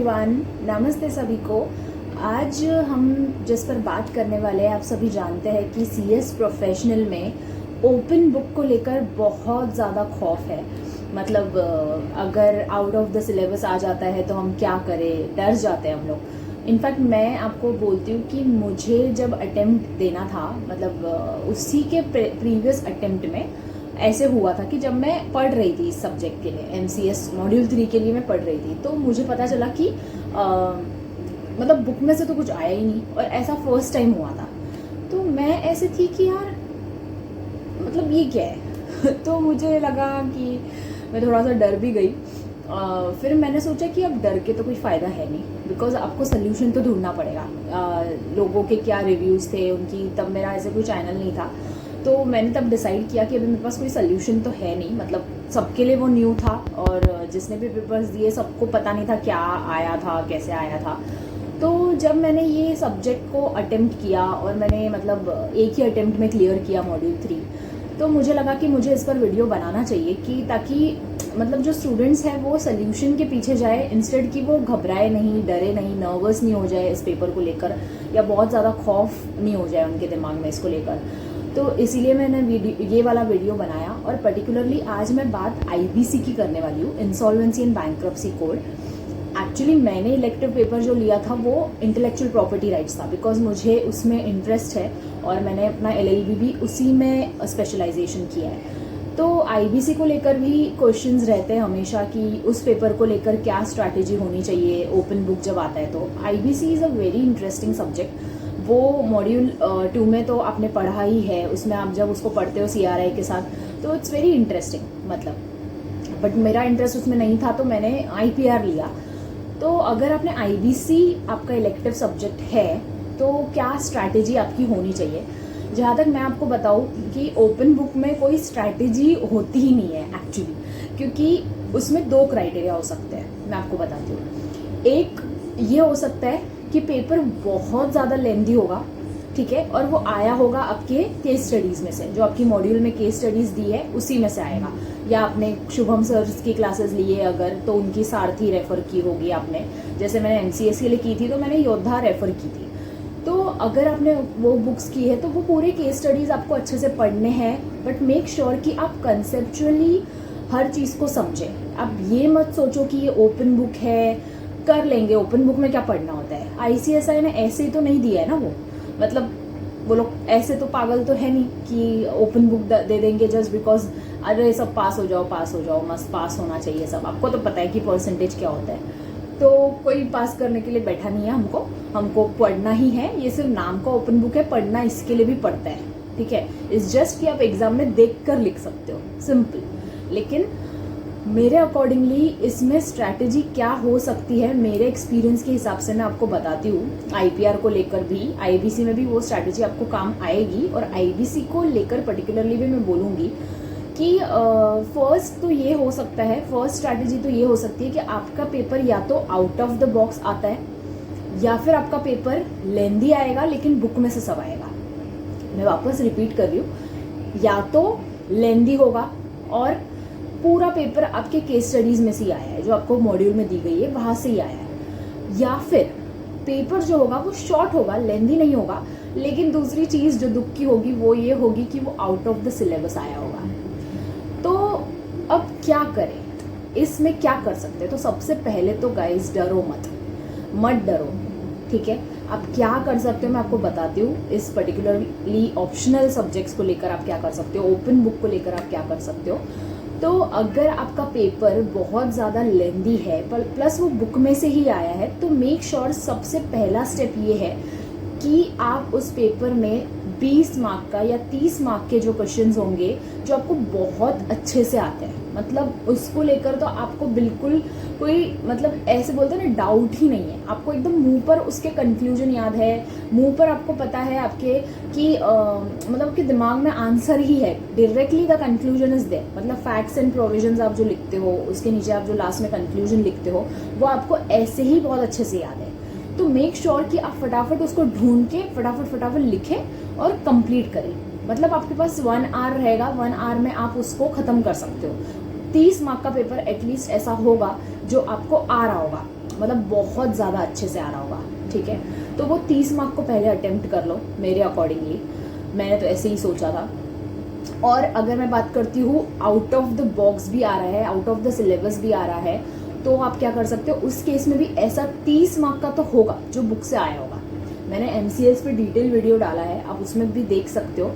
Everyone, नमस्ते सभी को। आज हम जिस पर बात करने वाले हैं, आप सभी जानते हैं कि सीएस प्रोफेशनल में ओपन बुक को लेकर बहुत ज़्यादा खौफ है। मतलब अगर आउट ऑफ द सिलेबस आ जाता है तो हम क्या करें, डर जाते हैं हम लोग। इनफैक्ट मैं आपको बोलती हूँ कि मुझे जब अटेम्प्ट देना था, मतलब उसी के प्रीवियस अटेम्प्ट में ऐसे हुआ था कि जब मैं पढ़ रही थी इस सब्जेक्ट के लिए, MCS मॉड्यूल 3 के लिए मैं पढ़ रही थी, तो मुझे पता चला कि मतलब बुक में से तो कुछ आया ही नहीं, और ऐसा फर्स्ट टाइम हुआ था। तो मैं ऐसे थी कि यार मतलब ये क्या है तो मुझे लगा कि मैं थोड़ा सा डर भी गई। फिर मैंने सोचा कि अब डर के तो कोई फ़ायदा है नहीं, बिकॉज आपको सोल्यूशन तो ढूंढना पड़ेगा। लोगों के क्या रिव्यूज़ थे उनकी, तब मेरा ऐसे कोई चैनल नहीं था, तो मैंने तब डिसाइड किया कि अभी मेरे पास कोई सोल्यूशन तो है नहीं। मतलब सबके लिए वो न्यू था, और जिसने भी पेपर्स दिए सबको पता नहीं था क्या आया था, कैसे आया था। तो जब मैंने ये सब्जेक्ट को अटेम्प्ट किया और मैंने मतलब एक ही अटेम्प्ट में क्लियर किया मॉड्यूल 3, तो मुझे लगा कि मुझे इस पर वीडियो बनाना चाहिए कि ताकि मतलब जो स्टूडेंट्स हैं वो सोल्यूशन के पीछे जाए, इंस्टेड कि वो घबराए नहीं, डरे नहीं, नर्वस नहीं हो जाए इस पेपर को लेकर, या बहुत ज़्यादा खौफ नहीं हो जाए उनके दिमाग में इसको लेकर। तो इसीलिए मैंने ये वाला वीडियो बनाया। और पर्टिकुलरली आज मैं बात IBC की करने वाली हूँ, insolvency and bankruptcy code. Actually मैंने इलेक्टिव पेपर जो लिया था वो इंटेलेक्चुअल प्रॉपर्टी राइट्स था, बिकॉज मुझे उसमें इंटरेस्ट है और मैंने अपना LLB भी उसी में स्पेशलाइजेशन किया है। तो IBC को लेकर भी क्वेश्चंस रहते हैं हमेशा कि उस पेपर को लेकर क्या स्ट्रैटेजी होनी चाहिए ओपन बुक जब आता है। तो IBC is a very interesting subject. वो मॉड्यूल 2 में तो आपने पढ़ा ही है, उसमें आप जब उसको पढ़ते हो CRI के साथ, तो इट्स वेरी इंटरेस्टिंग। मतलब बट मेरा इंटरेस्ट उसमें नहीं था, तो मैंने IPR लिया। तो अगर आपने IBC आपका इलेक्टिव सब्जेक्ट है तो क्या स्ट्रैटेजी आपकी होनी चाहिए। जहाँ तक मैं आपको बताऊँ कि ओपन बुक में कोई स्ट्रैटेजी होती ही नहीं है एक्चुअली, क्योंकि उसमें 2 क्राइटेरिया हो सकते हैं, मैं आपको बताती हूँ। एक ये हो सकता है कि पेपर बहुत ज़्यादा लेंदी होगा, ठीक है, और वो आया होगा आपके केस स्टडीज़ में से, जो आपकी मॉड्यूल में केस स्टडीज़ दी है उसी में से आएगा। या आपने शुभम सर की क्लासेस लिए अगर, तो उनकी सारथी रेफ़र की होगी आपने, जैसे मैंने MCS के लिए की थी तो मैंने योद्धा रेफ़र की थी। तो अगर आपने वो बुक्स की है तो वो पूरे केस स्टडीज़ आपको अच्छे से पढ़ने हैं, बट मेक श्योर कि आप कंसेप्चुअली हर चीज़ को समझें। आप ये मत सोचो कि ये ओपन बुक है, कर लेंगे, ओपन बुक में क्या पढ़ना होता है। ICSI ने ऐसे ही तो नहीं दिया है ना वो, मतलब वो लोग ऐसे तो पागल तो है नहीं कि ओपन बुक दे देंगे जस्ट बिकॉज अरे सब पास हो जाओ, मस्त पास होना चाहिए सब। आपको तो पता है कि परसेंटेज क्या होता है। तो कोई पास करने के लिए बैठा नहीं है, हमको पढ़ना ही है। ये सिर्फ नाम का ओपन बुक है, पढ़ना इसके लिए भी पढ़ता है, ठीक है। इट्स जस्ट कि आप एग्जाम में देख कर लिख सकते हो, सिंपल। लेकिन मेरे अकॉर्डिंगली इसमें स्ट्रैटेजी क्या हो सकती है, मेरे एक्सपीरियंस के हिसाब से मैं आपको बताती हूँ। IPR को लेकर भी, IBC में भी वो स्ट्रैटेजी आपको काम आएगी, और IBC को लेकर पर्टिकुलरली भी मैं बोलूँगी कि फर्स्ट तो ये हो सकता है, फर्स्ट स्ट्रैटेजी तो ये हो सकती है कि आपका पेपर या तो आउट ऑफ द बॉक्स आता है, या फिर आपका पेपर लेंदी आएगा लेकिन बुक में से सब आएगा। मैं वापस रिपीट कर रही हूँ, या तो लेंदी होगा और पूरा पेपर आपके केस स्टडीज़ में से ही आया है, जो आपको मॉड्यूल में दी गई है वहाँ से ही आया है, या फिर पेपर जो होगा वो शॉर्ट होगा, लेंदी नहीं होगा, लेकिन दूसरी चीज़ जो दुख की होगी वो ये होगी कि वो आउट ऑफ द सिलेबस आया होगा। तो अब क्या करें, इसमें क्या कर सकते हैं। तो सबसे पहले तो गाइस डरो मत डरो, ठीक है। आप क्या कर सकते हो मैं आपको बताती हूँ। इस पर्टिकुलरली ऑप्शनल सब्जेक्ट्स को लेकर आप क्या कर सकते हो, ओपन बुक को लेकर आप क्या कर सकते हो। तो अगर आपका पेपर बहुत ज़्यादा लेंदी है प्लस वो बुक में से ही आया है, तो मेक श्योर सबसे पहला स्टेप ये है कि आप उस पेपर में 20 मार्क का या 30 मार्क के जो क्वेश्चंस होंगे जो आपको बहुत अच्छे से आते हैं, मतलब उसको लेकर तो आपको बिल्कुल कोई मतलब ऐसे बोलते हैं ना डाउट ही नहीं है। आपको एकदम मुंह पर उसके कंक्लूजन याद है, मुंह पर आपको पता है आपके कि मतलब आपके दिमाग में आंसर ही है, directly the conclusion is there. मतलब फैक्ट्स एंड प्रोविजंस आप जो लिखते हो उसके नीचे आप जो लास्ट में कंक्लूजन लिखते हो वो आपको ऐसे ही बहुत अच्छे से याद है। तो मेक श्योर कि आप फटाफट उसको ढूंढ के फटाफट लिखें और कंप्लीट करें। मतलब आपके पास 1 आवर रहेगा, 1 आवर में आप उसको खत्म कर सकते हो। 30 मार्क का पेपर एटलीस्ट ऐसा होगा जो आपको आ रहा होगा। मतलब बहुत ज़्यादा अच्छे से आ रहा होगा, ठीक है। तो वो 30 मार्क को पहले अटेम्प्ट कर लो मेरे अकॉर्डिंगली, मैंने तो ऐसे ही सोचा था। और अगर मैं बात करती हूँ आउट ऑफ द बॉक्स भी आ रहा है, आउट ऑफ द सिलेबस भी आ रहा है, तो आप क्या कर सकते हो, उस केस में भी ऐसा 30 मार्क का तो होगा जो बुक से आया होगा। मैंने MCS पे डिटेल वीडियो डाला है, आप उसमें भी देख सकते हो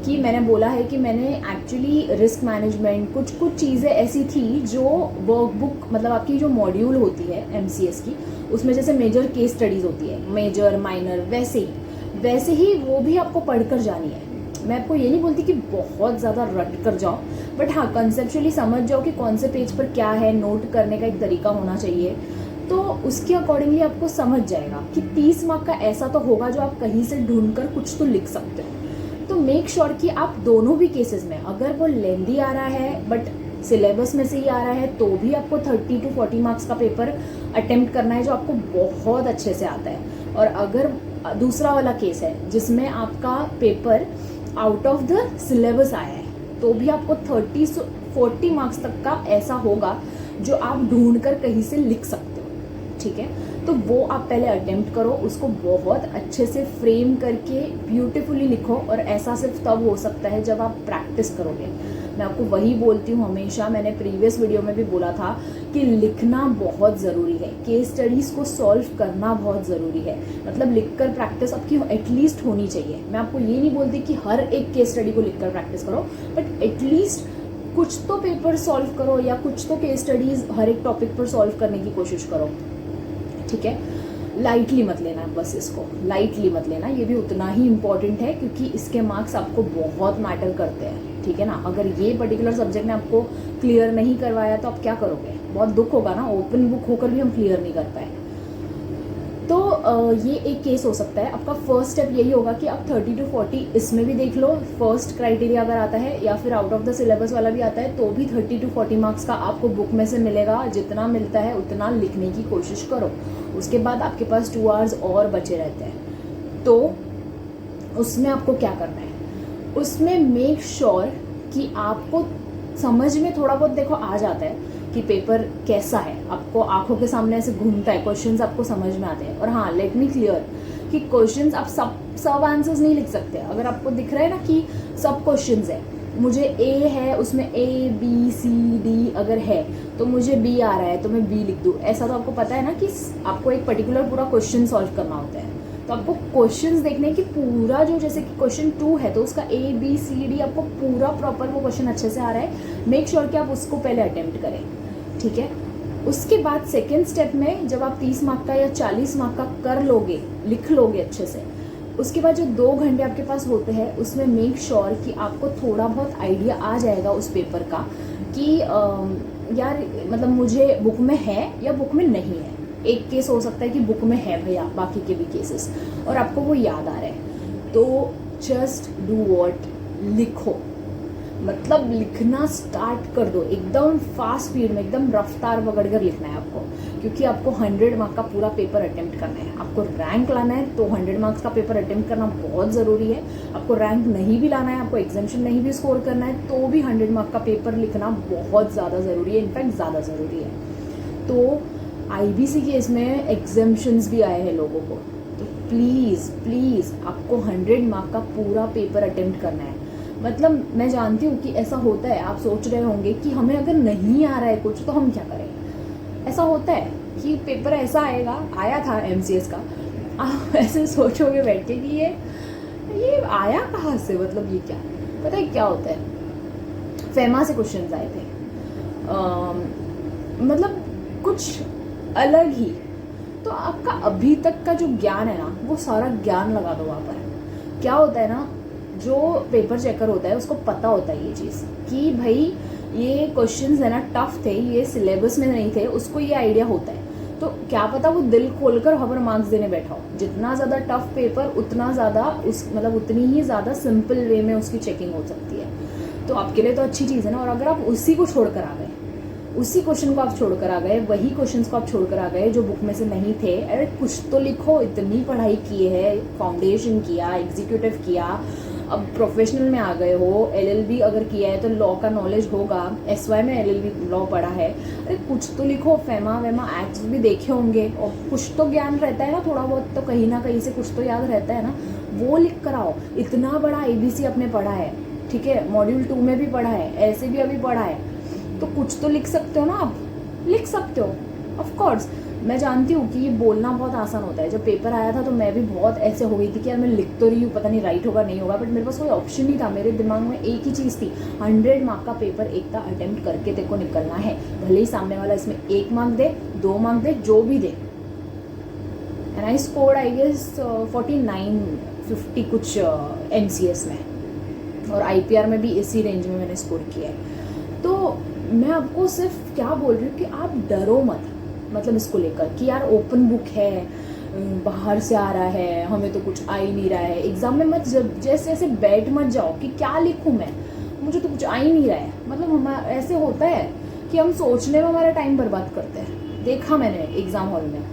कि मैंने बोला है कि मैंने एक्चुअली रिस्क मैनेजमेंट कुछ चीज़ें ऐसी थी जो वर्कबुक मतलब आपकी जो मॉड्यूल होती है MCS की, उसमें जैसे मेजर केस स्टडीज़ होती है, मेजर माइनर, वैसे ही वो भी आपको पढ़कर जानी है। मैं आपको ये नहीं बोलती कि बहुत ज़्यादा रट कर जाओ, बट हाँ कंसेप्चुअली समझ जाओ कि कौन से पेज पर क्या है, नोट करने का एक तरीका होना चाहिए, तो उसके अकॉर्डिंगली आपको समझ जाएगा कि 30 मार्क का ऐसा तो होगा जो आप कहीं से ढूंढ कर कुछ तो लिख सकते हो। तो मेक श्योर कि आप दोनों भी केसेस में, अगर वो लेंदी आ रहा है बट सिलेबस में से ही आ रहा है, तो भी आपको 30 to 40 मार्क्स का पेपर अटेम्प्ट करना है जो आपको बहुत अच्छे से आता है। और अगर दूसरा वाला केस है जिसमें आपका paper out of the syllabus आया है, तो भी आपको 30 से 40 मार्क्स तक का ऐसा होगा जो आप ढूंढ कर कहीं से लिख सकते हो, ठीक है। तो वो आप पहले अटेम्प्ट करो, उसको बहुत अच्छे से फ्रेम करके ब्यूटीफुली लिखो, और ऐसा सिर्फ तब हो सकता है जब आप प्रैक्टिस करोगे। मैं आपको वही बोलती हूँ हमेशा, मैंने प्रीवियस वीडियो में भी बोला था कि लिखना बहुत ज़रूरी है, केस स्टडीज़ को सॉल्व करना बहुत ज़रूरी है, मतलब लिखकर प्रैक्टिस आपकी एटलीस्ट होनी चाहिए। मैं आपको ये नहीं बोलती कि हर एक केस स्टडी को लिखकर प्रैक्टिस करो, बट एटलीस्ट कुछ तो पेपर सॉल्व करो या कुछ तो केस स्टडीज़ हर एक टॉपिक पर सॉल्व करने की कोशिश करो, ठीक है। लाइटली मत लेना, बस इसको लाइटली मत लेना, ये भी उतना ही इम्पॉर्टेंट है क्योंकि इसके मार्क्स आपको बहुत मैटर करते हैं, ठीक है ना। अगर ये पर्टिकुलर सब्जेक्ट ने आपको क्लियर नहीं करवाया तो आप क्या करोगे, बहुत दुख होगा ना, ओपन बुक होकर भी हम क्लियर नहीं कर पाए। तो ये एक केस हो सकता है। आपका फर्स्ट स्टेप यही होगा कि आप 30 to 40 इसमें भी देख लो, फर्स्ट क्राइटेरिया अगर आता है या फिर आउट ऑफ द सिलेबस वाला भी आता है, तो भी 30 to 40 मार्क्स का आपको बुक में से मिलेगा। जितना मिलता है उतना लिखने की कोशिश करो। उसके बाद आपके पास 2 आवर्स और बचे रहते हैं, तो उसमें आपको क्या करना है, उसमें मेक श्योर कि आपको समझ में थोड़ा बहुत देखो आ जाता है कि पेपर कैसा है, आपको आंखों के सामने ऐसे घूमता है, क्वेश्चंस आपको समझ में आते हैं। और हाँ, लेट मी क्लियर कि क्वेश्चंस आप सब आंसर्स नहीं लिख सकते। अगर आपको दिख रहा है ना कि सब क्वेश्चंस है, मुझे ए है उसमें ABCD अगर है तो मुझे B आ रहा है तो मैं B लिख दूँ, ऐसा तो आपको पता है ना कि आपको एक पर्टिकुलर पूरा क्वेश्चन सॉल्व करना होता है। तो आपको क्वेश्चंस देखने की पूरा जो, जैसे कि क्वेश्चन 2 है तो उसका ABCD आपको पूरा प्रॉपर वो क्वेश्चन अच्छे से आ रहा है, मेक श्योर कि आप उसको पहले अटेम्प्ट करें, ठीक है। उसके बाद सेकेंड स्टेप में जब आप 30 मार्क का या 40 मार्क का कर लोगे, लिख लोगे अच्छे से, उसके बाद जो 2 घंटे आपके पास होते हैं उसमें मेक श्योर कि आपको थोड़ा बहुत आइडिया आ जाएगा उस पेपर का कि यार मतलब मुझे बुक में है या बुक में नहीं है। एक केस हो सकता है कि बुक में है भैया, बाकी के भी केसेस और आपको वो याद आ रहा है, तो जस्ट डू व्हाट, लिखो, मतलब लिखना स्टार्ट कर दो एकदम फास्ट स्पीड में, एकदम रफ्तार पकड़कर लिखना है आपको, क्योंकि आपको 100 मार्क का पूरा पेपर अटेम्प्ट करना है। आपको रैंक लाना है तो 100 मार्क्स का पेपर अटेम्प्ट करना बहुत ज़रूरी है। आपको रैंक नहीं भी लाना है, आपको एग्जामिशन नहीं भी स्कोर करना है, तो भी 100 मार्क का पेपर लिखना बहुत ज़्यादा ज़रूरी है, इनफैक्ट ज़्यादा ज़रूरी है। तो IBC के इसमें एग्जामिशंस भी आए हैं लोगों को, तो प्लीज़ आपको 100 मार्क का पूरा पेपर अटेम्प्ट करना है। मतलब मैं जानती हूँ कि ऐसा होता है, आप सोच रहे होंगे कि हमें अगर नहीं आ रहा है कुछ तो हम क्या करें। ऐसा होता है कि पेपर ऐसा आया था MCS का, आप ऐसे सोचोगे बैठ के कि ये आया कहाँ से, मतलब ये क्या, पता है क्या होता है, फेमा से क्वेश्चंस आए थे, मतलब कुछ अलग ही। तो आपका अभी तक का जो ज्ञान है ना, वो सारा ज्ञान लगा दो वहाँ पर। क्या होता है ना, जो पेपर चेकर होता है उसको पता होता है ये चीज़ कि भाई ये क्वेश्चंस है ना टफ थे, ये सिलेबस में नहीं थे, उसको ये आइडिया होता है। तो क्या पता वो दिल खोलकर वहाँ पर मार्क्स देने बैठा हो। जितना ज़्यादा टफ पेपर उतना ज़्यादा मतलब उतनी ही ज़्यादा सिंपल वे में उसकी चेकिंग हो सकती है। तो आपके लिए तो अच्छी चीज़ है ना। और अगर आप उसी को छोड़कर आ गए, उसी क्वेश्चन को आप छोड़कर आ गए, वही क्वेश्चंस को आप छोड़कर आ गए जो बुक में से नहीं थे, अरे कुछ तो लिखो, इतनी पढ़ाई की है, फाउंडेशन किया, एग्जीक्यूटिव किया, अब प्रोफेशनल में आ गए हो, LLB अगर किया है तो लॉ का नॉलेज होगा, SY में LLB लॉ पढ़ा है, अरे कुछ तो लिखो, फेमा वेमा एक्ट्स भी देखे होंगे और कुछ तो ज्ञान रहता है ना, थोड़ा बहुत तो कहीं ना कहीं से कुछ तो याद रहता है ना, वो लिख कर आओ। इतना बड़ा ABC आपने पढ़ा है, ठीक है, मॉड्यूल 2 में भी पढ़ा है, ऐसे भी अभी पढ़ा है, तो कुछ तो लिख सकते हो ना, आप लिख सकते हो। ऑफ कोर्स मैं जानती हूँ कि ये बोलना बहुत आसान होता है। जब पेपर आया था तो मैं भी बहुत ऐसे हो गई थी कि यार मैं लिख तो रही हूँ, पता नहीं राइट होगा नहीं होगा, बट मेरे पास कोई ऑप्शन नहीं था। मेरे दिमाग में एक ही चीज़ थी, 100 मार्क का पेपर एक था, अटेम्प्ट करके तेरे को निकलना है, भले ही सामने वाला इसमें 1 मार्क दे, 2 मार्क दे, जो भी दे। And I scored I guess 49-50 कुछ MCS में, और IPR में भी इसी रेंज में मैंने स्कोर किया है। तो मैं आपको सिर्फ क्या बोल रही हूँ कि आप डरो मत, मतलब इसको लेकर कि यार ओपन बुक है, बाहर से आ रहा है, हमें तो कुछ आ ही नहीं रहा है। एग्जाम में मत जब जैसे ऐसे बैठ मत जाओ कि क्या लिखूँ मैं, मुझे तो कुछ आ ही नहीं रहा है। मतलब हम ऐसे होता है कि हम सोचने में हमारा टाइम बर्बाद करते हैं। देखा मैंने एग्जाम हॉल में,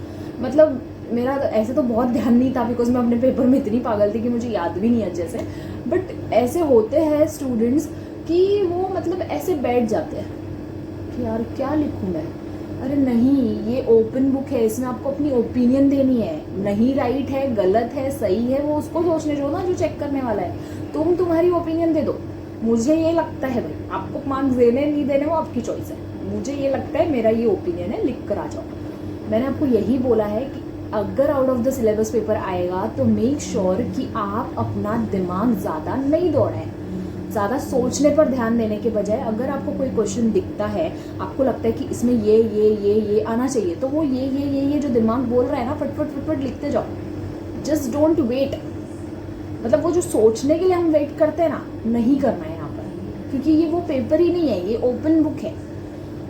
मतलब मेरा ऐसे तो बहुत ध्यान नहीं था, बिकॉज मैं अपने पेपर में इतनी पागल थी कि मुझे याद भी नहीं अच्छे से, बट ऐसे होते हैं स्टूडेंट्स कि वो मतलब ऐसे बैठ जाते हैं कि यार क्या लिखूँ मैं। अरे नहीं, ये ओपन बुक है, इसमें आपको अपनी ओपिनियन देनी है, नहीं राइट है, गलत है, सही है, वो उसको सोचने दो ना जो चेक करने वाला है। तुम तुम्हारी ओपिनियन दे दो। मुझे ये लगता है, भाई आपको मार्क्स देने नहीं देने वो आपकी चॉइस है, मुझे ये लगता है, मेरा ये ओपिनियन है, लिख कर आ जाओ। मैंने आपको यही बोला है कि अगर out of the syllabus paper आएगा तो मेक श्योर कि आप अपना दिमाग ज़्यादा नहीं दौड़ाएं, ज़्यादा सोचने पर ध्यान देने के बजाय अगर आपको कोई क्वेश्चन दिखता है, आपको लगता है कि इसमें ये आना चाहिए, तो वो ये जो दिमाग बोल रहा है ना, फटफट लिखते जाओ। जस्ट डोंट वेट, मतलब वो जो सोचने के लिए हम वेट करते हैं ना, नहीं करना है यहाँ पर, क्योंकि ये वो पेपर ही नहीं है, ये ओपन बुक है।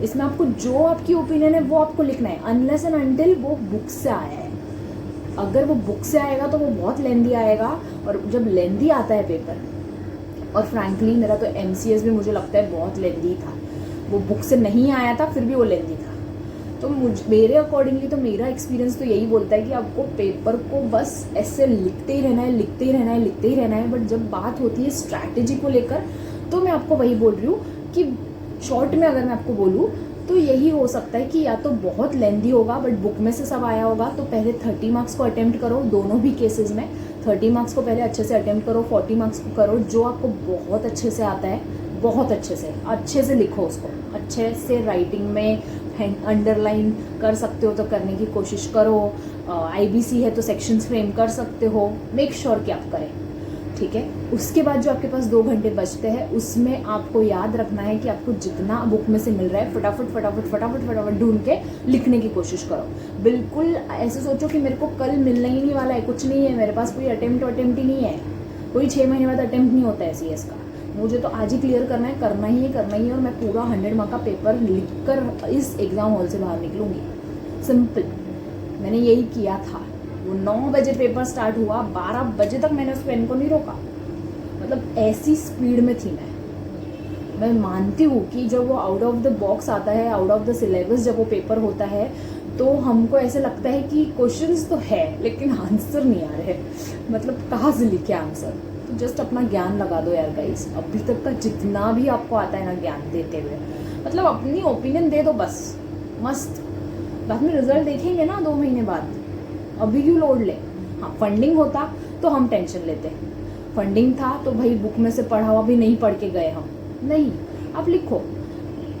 इसमें आपको जो आपकी ओपिनियन है वो आपको लिखना है, अनलेस एंड अनटिल वो बुक से आया है। अगर वो बुक से आएगा तो वो बहुत लेंदी आएगा, और जब लेंदी आता है पेपर, और फ्रैंकली मेरा तो MCS भी मुझे लगता है बहुत लेंदी था, वो बुक से नहीं आया था फिर भी वो लेंदी था। तो मेरे अकॉर्डिंगली तो मेरा एक्सपीरियंस तो यही बोलता है कि आपको पेपर को बस ऐसे लिखते ही रहना है। बट जब बात होती है स्ट्रैटेजी को लेकर, तो मैं आपको वही बोल रही हूँ कि शॉर्ट में अगर मैं आपको बोलूँ तो यही हो सकता है कि या तो बहुत लेंदी होगा बट बुक में से सब आया होगा, तो पहले 30 मार्क्स को अटेम्प्ट करो, दोनों भी केसेस में 30 मार्क्स को पहले अच्छे से अटेम्प्ट करो, 40 मार्क्स को करो जो आपको बहुत अच्छे से आता है, बहुत अच्छे से लिखो उसको, अच्छे से राइटिंग में अंडरलाइन कर सकते हो तो करने की कोशिश करो, IBC है तो सेक्शंस फ्रेम कर सकते हो, मेक श्योर कि आप करें, ठीक है। उसके बाद जो आपके पास 2 घंटे बचते हैं, उसमें आपको याद रखना है कि आपको जितना बुक में से मिल रहा है फटाफट ढूंढ के लिखने की कोशिश करो। बिल्कुल ऐसे सोचो कि मेरे को कल मिलने ही नहीं वाला है, कुछ नहीं है मेरे पास, कोई अटेम्प्ट ही नहीं है, कोई 6 महीने बाद अटेम्प्ट नहीं होता है CS का, मुझे तो आज ही क्लियर करना है, करना ही है, और मैं पूरा 100 मार्क का पेपर लिख कर इस एग्ज़ाम हॉल से बाहर निकलूँगी। सिंपल, मैंने यही किया था। वो 9 बजे पेपर स्टार्ट हुआ, 12 बजे तक मैंने उस पेन को नहीं रोका, मतलब ऐसी स्पीड में थी मैं मानती हूँ कि जब वो आउट ऑफ द बॉक्स आता है, आउट ऑफ द सिलेबस जब वो पेपर होता है, तो हमको ऐसे लगता है कि क्वेश्चंस तो है लेकिन आंसर नहीं आ रहे, मतलब कहाँ से लिखे आंसर। तो जस्ट अपना ज्ञान लगा दो यार गाइस, अभी तक का जितना भी आपको आता है ना ज्ञान देते हुए, मतलब अपनी ओपिनियन दे दो बस, मस्त। बाद में रिजल्ट देखेंगे ना 2 महीने बाद, अभी क्यों लोड ले। हाँ, फंडिंग होता तो हम टेंशन लेते, फंडिंग था तो भाई बुक में से पढ़ा हुआ भी नहीं पढ़ के गए हम, नहीं, आप लिखो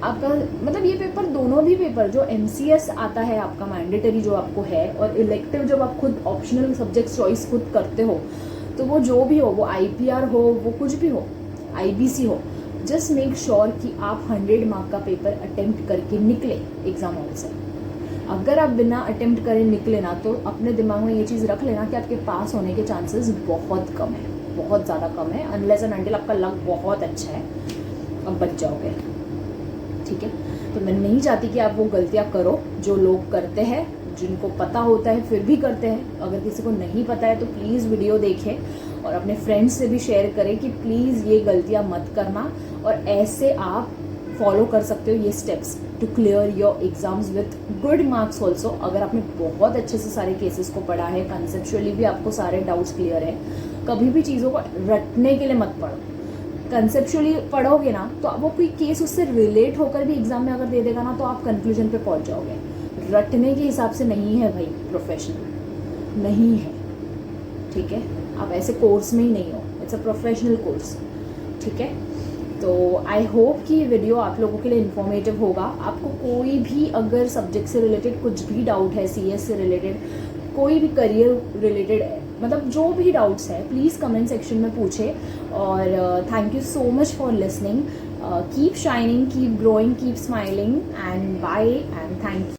आपका, मतलब ये पेपर, दोनों भी पेपर, जो MCS आता है आपका मैंडेटरी जो आपको है, और इलेक्टिव जब आप खुद ऑप्शनल सब्जेक्ट चॉइस खुद करते हो, तो वो जो भी हो, वो IPR हो, वो कुछ भी हो, IBC हो, जस्ट मेक श्योर कि आप 100 मार्क का पेपर अटेम्प्ट करके निकले एग्जाम हॉल से। अगर आप बिना अटेम्प्ट करे निकले ना, तो अपने दिमाग में ये चीज़ रख लेना कि आपके पास होने के चांसेस बहुत कम है, बहुत ज़्यादा कम है, अनलेस एंड अनटिल आपका लक बहुत अच्छा है, अब बच जाओगे, ठीक है। तो मैं नहीं चाहती कि आप वो गलतियाँ करो जो लोग करते हैं, जिनको पता होता है फिर भी करते हैं। अगर किसी को नहीं पता है तो प्लीज़ वीडियो देखें और अपने फ्रेंड्स से भी शेयर करें कि प्लीज़ ये गलतियाँ मत करना, और ऐसे आप फॉलो कर सकते हो ये steps to clear your exams with good marks also. अगर आपने बहुत अच्छे से सारे केसेस को पढ़ा है, कंसेप्चुअली भी आपको सारे डाउट्स क्लियर है, कभी भी चीज़ों को रटने के लिए मत पढ़ो। कंसेप्चुअली पढ़ोगे ना तो वो कोई केस उससे रिलेट होकर भी एग्जाम में अगर दे देगा ना तो आप कंक्लूजन पे पहुंच जाओगे। रटने के हिसाब से नहीं है भाई प्रोफेशनल, नहीं है, ठीक है। आप ऐसे कोर्स में ही नहीं हो, इट्स अ प्रोफेशनल कोर्स, ठीक है। तो आई होप कि ये वीडियो आप लोगों के लिए इन्फॉर्मेटिव होगा। आपको कोई भी अगर सब्जेक्ट से रिलेटेड कुछ भी डाउट है, CS से रिलेटेड, कोई भी करियर रिलेटेड है, मतलब जो भी डाउट्स है, प्लीज़ कमेंट सेक्शन में पूछे। और thank you so much for listening. Keep shining, keep growing, keep smiling and bye and thank you.